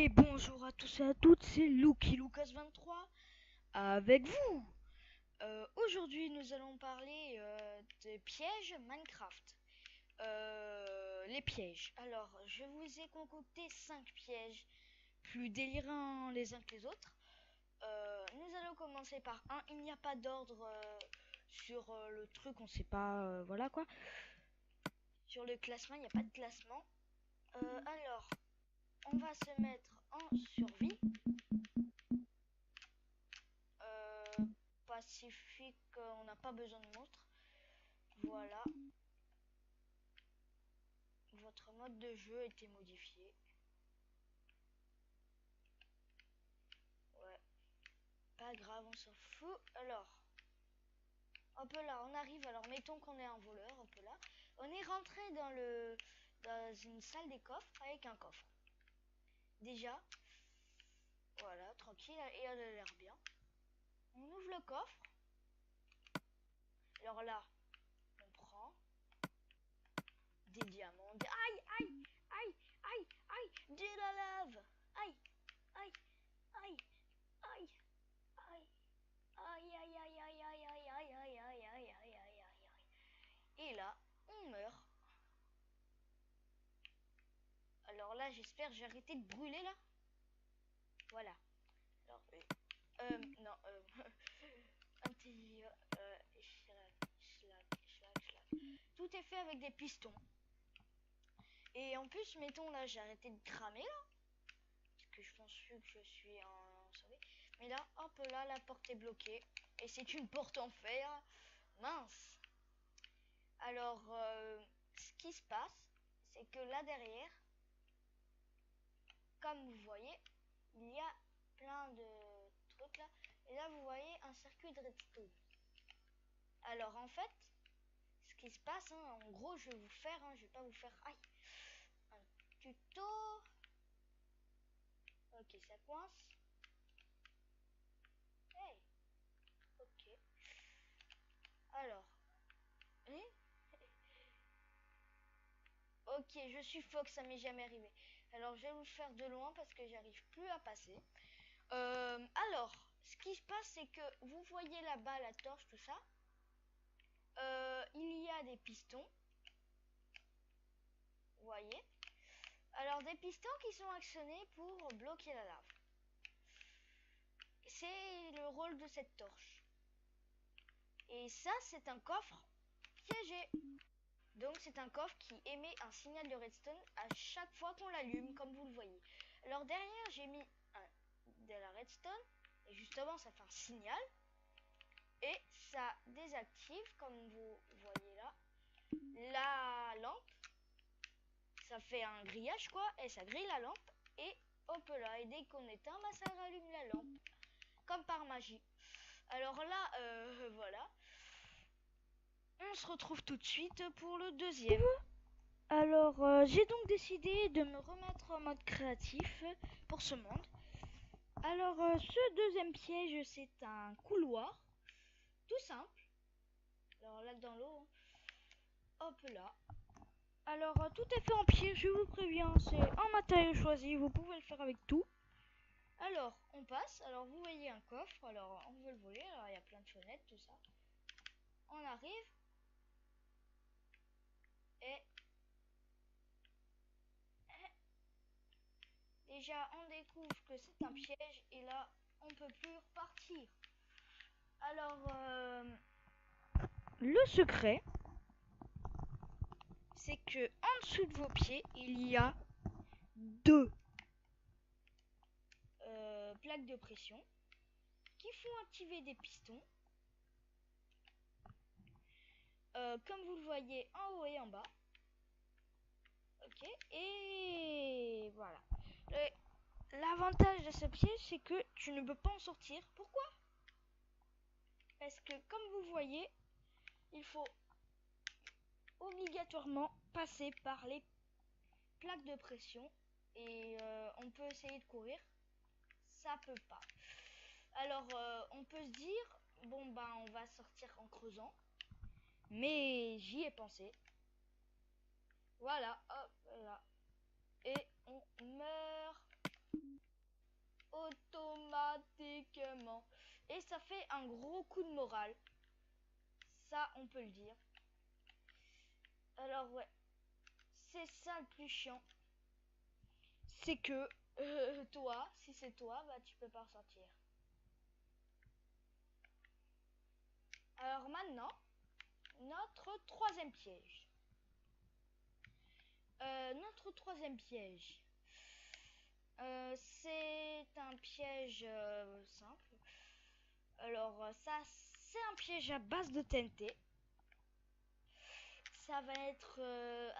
Et bonjour à tous et à toutes, c'est Lucky Lucas 23 avec vous. Aujourd'hui, nous allons parler des pièges Minecraft. Les pièges. Alors, je vous ai concocté 5 pièges, plus délirants les uns que les autres. Nous allons commencer par un. Il n'y a pas d'ordre sur le truc, on sait pas, voilà quoi. Sur le classement, il n'y a pas de classement. Alors, on va se mettre en survie. Pacifique, on n'a pas besoin de montre. Voilà. Votre mode de jeu a été modifié. Ouais. Pas grave, on s'en fout. Alors, hop là, on arrive. Alors, mettons qu'on est un voleur, hop là. On est rentré dans une salle des coffres avec un coffre. Déjà, voilà, tranquille, et elle a l'air bien. On ouvre le coffre. Alors là, on prend des diamants. Aïe, aïe, aïe, aïe, aïe, de la lave. Aïe, aïe, aïe, aïe, aïe, aïe, aïe, aïe, aïe, aïe, aïe, aïe, aïe, aïe, aïe, aïe, aïe, aïe. Et là, on meurt. Alors là, j'espère j'ai arrêté de brûler là. Voilà. Alors, non, tout est fait avec des pistons. Et en plus, mettons là, j'ai arrêté de cramer là. Parce que je pense que je suis en sauvé. Mais là, hop là, la porte est bloquée. Et c'est une porte en fer. Mince. Alors, ce qui se passe, c'est que là derrière, comme vous voyez, il y a plein de trucs là. Et là, vous voyez un circuit de redstone. Alors, en fait, ce qui se passe, hein, en gros, je vais vous faire, je vais pas vous faire, aïe, un tuto. Ok, ça coince. Hey, ok. Alors, ok, je suis Fox, ça m'est jamais arrivé. Alors, je vais vous faire de loin parce que j'arrive plus à passer. Alors, ce qui se passe, c'est que vous voyez là-bas la torche, tout ça. Il y a des pistons. Vous voyez. Alors, des pistons qui sont actionnés pour bloquer la lave. C'est le rôle de cette torche. Et ça, c'est un coffre piégé. Donc, c'est un coffre qui émet un signal de redstone à chaque fois qu'on l'allume, comme vous le voyez. Alors, derrière, j'ai mis de la redstone. Et justement, ça fait un signal. Et ça désactive, comme vous voyez là, la lampe. Ça fait un grillage quoi, et ça grille la lampe. Et hop là, et dès qu'on éteint, bah, ça rallume la lampe. Comme par magie. Alors là, voilà. On se retrouve tout de suite pour le deuxième. Alors, j'ai donc décidé de me remettre en mode créatif pour ce monde. Alors, ce deuxième piège, c'est un couloir. Tout simple. Alors là, dans l'eau. Hop là. Alors, tout est fait en piège, je vous préviens. C'est un matériau choisi, vous pouvez le faire avec tout. Alors, on passe. Alors, vous voyez un coffre. Alors, on veut le voler. Alors, il y a plein de fenêtres, tout ça. On arrive. Et déjà, on découvre que c'est un piège. Et là, on peut plus repartir. Alors, le secret, c'est que en dessous de vos pieds, il y a deux plaques de pression qui font activer des pistons. Comme vous le voyez en haut et en bas. Ok, et voilà. L'avantage de ce piège, c'est que tu ne peux pas en sortir. Pourquoi? Parce que comme vous voyez, il faut obligatoirement passer par les plaques de pression. Et on peut essayer de courir. Ça peut pas. Alors on peut se dire, bon ben on va sortir en creusant. Mais j'y ai pensé. Voilà, hop là. Et on meurt. automatiquement. Et ça fait un gros coup de morale. Ça, on peut le dire. Alors ouais, c'est ça le plus chiant. C'est que toi, si c'est toi, bah tu peux pas ressortir. Alors maintenant, notre troisième piège. Notre troisième piège. C'est un piège simple. Alors ça, c'est un piège à base de TNT. Ça va être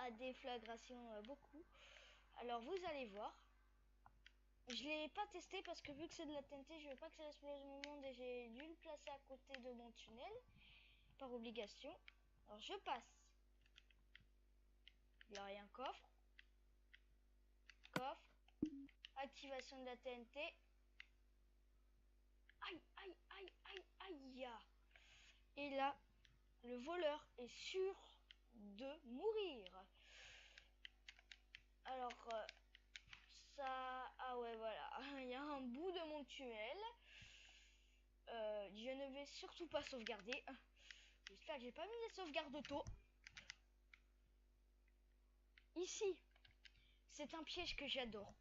à déflagration beaucoup. Alors vous allez voir. Je l'ai pas testé parce que vu que c'est de la TNT, je veux pas que ça explose mon monde et j'ai dû le placer à côté de mon tunnel par obligation. Alors je passe. Là il y a un coffre. Coffre. Activation de la TNT. Aïe, aïe, aïe, aïe, aïe. Et là, le voleur est sûr de mourir. Alors, ça... Ah ouais, voilà. Il y a un bout de mon tunnel. Je ne vais surtout pas sauvegarder. J'espère que j'ai pas mis les sauvegardes auto. Ici, c'est un piège que j'adore.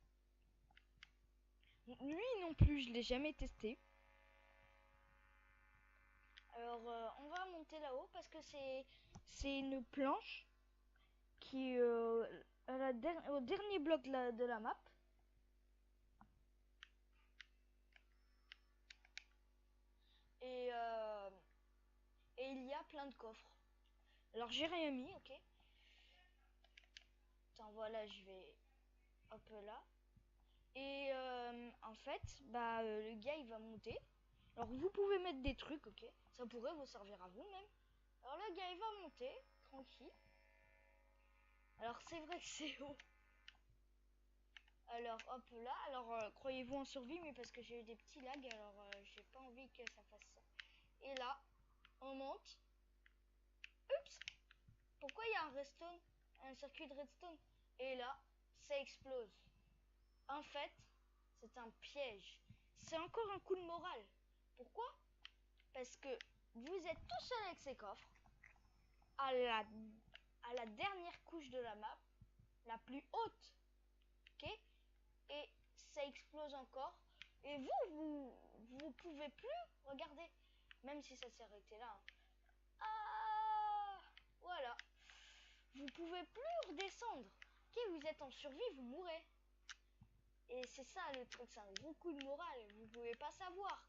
Lui non plus, je l'ai jamais testé. Alors, on va monter là-haut parce que c'est une planche qui au dernier bloc de la map. Et, et il y a plein de coffres. Alors j'ai rien mis, ok. Attends, voilà, je vais hop là. Et en fait, bah le gars il va monter. Alors vous pouvez mettre des trucs, ok. Ça pourrait vous servir à vous même. Alors le gars il va monter, tranquille. Alors c'est vrai que c'est haut. Alors hop là, alors croyez-vous en survie, mais parce que j'ai eu des petits lags, alors j'ai pas envie que ça fasse ça. Et là, on monte. Oups. Pourquoi il y a un redstone, un circuit de redstone? Et là, ça explose. En fait, c'est un piège. C'est encore un coup de morale. Pourquoi? Parce que vous êtes tout seul avec ces coffres, à la dernière couche de la map, la plus haute, ok? Et ça explose encore. Et vous pouvez plus regarder, même si ça s'est arrêté là. Hein. Ah, voilà. Vous pouvez plus redescendre. Ok, vous êtes en survie, vous mourrez. Et c'est ça le truc, c'est un gros coup de morale. Vous pouvez pas savoir.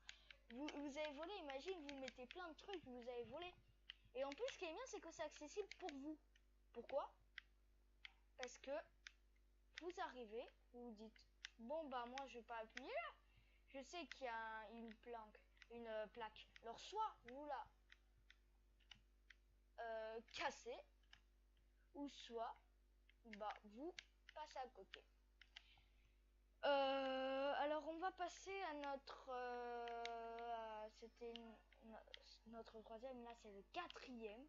Vous avez volé, imagine, vous mettez plein de trucs, vous avez volé. Et en plus, ce qui est bien, c'est que c'est accessible pour vous. Pourquoi? Parce que vous arrivez, vous vous dites, bon bah moi je vais pas appuyer là. Je sais qu'il y a une plaque. Alors soit vous la cassez, ou soit bah vous passez à côté. Alors on va passer à notre c'était notre troisième, là c'est le quatrième.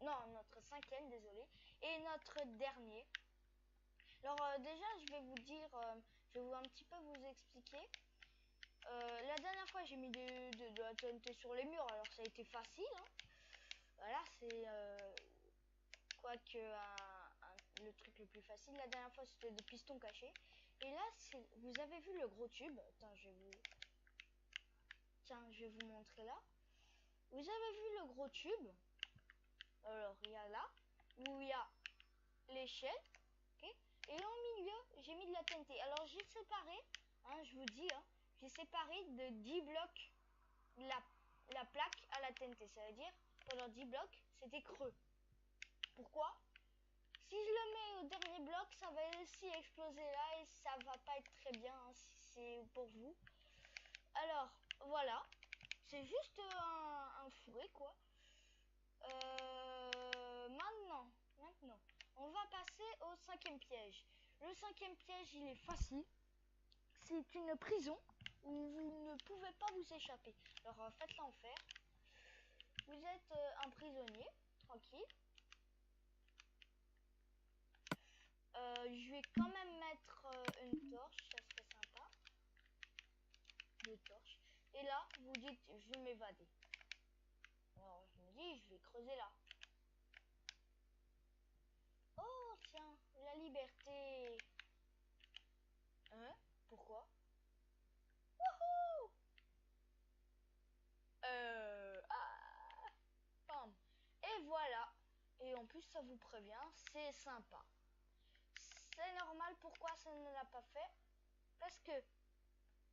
Non, notre cinquième, désolé. Et notre dernier. Alors déjà je vais vous dire, je vais un petit peu vous expliquer. La dernière fois j'ai mis de la TNT sur les murs, alors ça a été facile. Hein. Voilà, c'est quoique le truc le plus facile. La dernière fois c'était des pistons cachés. Et là, vous avez vu le gros tube. Attends, je vais vous montrer là. Vous avez vu le gros tube. Alors, il y a là, où il y a l'échelle. Okay, et là, au milieu, j'ai mis de la TNT. Alors, j'ai séparé, hein, je vous dis, hein, j'ai séparé de 10 blocs la plaque à la TNT. Ça veut dire, pendant 10 blocs, c'était creux. Pourquoi? Si je le mets au dernier bloc, ça va aussi exploser là et ça va pas être très bien hein, si c'est pour vous. Alors, voilà. C'est juste un fourré, quoi. Maintenant, on va passer au cinquième piège. Le cinquième piège, il est facile. C'est une prison où vous ne pouvez pas vous échapper. Alors, faites l'enfer. Vous êtes un prisonnier, tranquille. je vais quand même mettre une torche, ça serait sympa. 2 torches. Et là, vous dites, je vais m'évader. Alors, je me dis, je vais creuser là. Oh, tiens, la liberté. Hein? Pourquoi? Wouhou! Bam. Et voilà. Et en plus, ça vous prévient, c'est sympa. C'est normal, pourquoi ça ne l'a pas fait? Parce que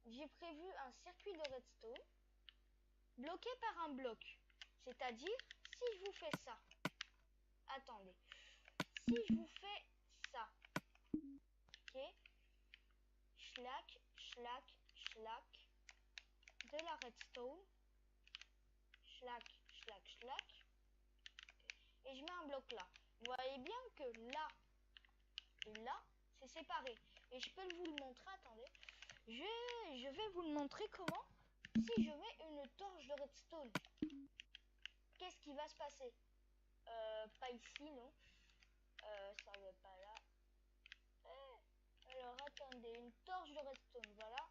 j'ai prévu un circuit de redstone bloqué par un bloc. C'est-à-dire, si je vous fais ça, attendez, si je vous fais ça, ok, schlac, schlac, schlac, de la redstone, schlac, schlac, schlac, et je mets un bloc là. Vous voyez bien que là et là, c'est séparé. Et je peux vous le montrer, attendez. Je vais vous le montrer comment. Si je mets une torche de redstone, qu'est-ce qui va se passer? Pas ici, non. Ça va pas là. Alors attendez, une torche de redstone, voilà.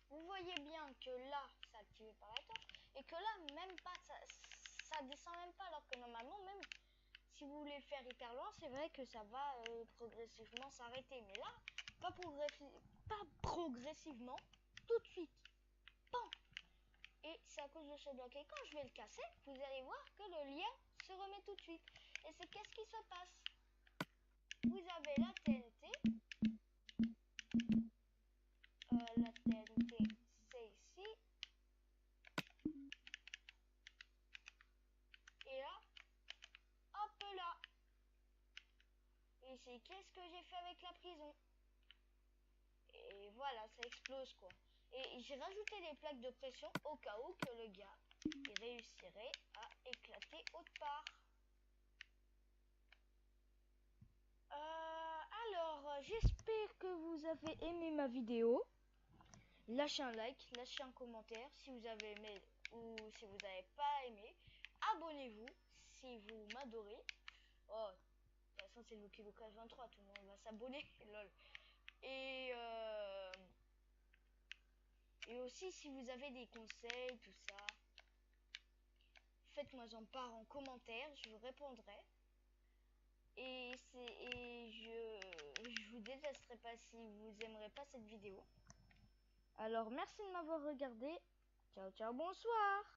Vous voyez bien que là, c'est activé par la torche. Et que là, même pas, ça descend même pas. Alors que normalement, même si vous voulez faire hyper loin, c'est vrai que ça va progressivement s'arrêter. Mais là, pas progressivement, tout de suite. Pan! Et c'est à cause de ce bloc. Et quand je vais le casser, vous allez voir que le lien se remet tout de suite. Et c'est qu'est-ce qui se passe? Vous avez la TNT. La TNT, c'est ici. Et là, hop là. Et c'est qu'est-ce que j'ai fait avec la prison? Et voilà, ça explose quoi. Et j'ai rajouté des plaques de pression au cas où que le gars il réussirait à éclater autre part. Alors, j'espère que vous avez aimé ma vidéo. Lâchez un like, lâchez un commentaire si vous avez aimé ou si vous n'avez pas aimé. Abonnez-vous si vous m'adorez. Oh, de toute façon, c'est Lucky Lucas 23, tout le monde va s'abonner. Lol. Et aussi, si vous avez des conseils, tout ça, faites-moi en part en commentaire, je vous répondrai. Et je vous détesterai pas si vous aimerez pas cette vidéo. Alors, merci de m'avoir regardé. Ciao, ciao, bonsoir.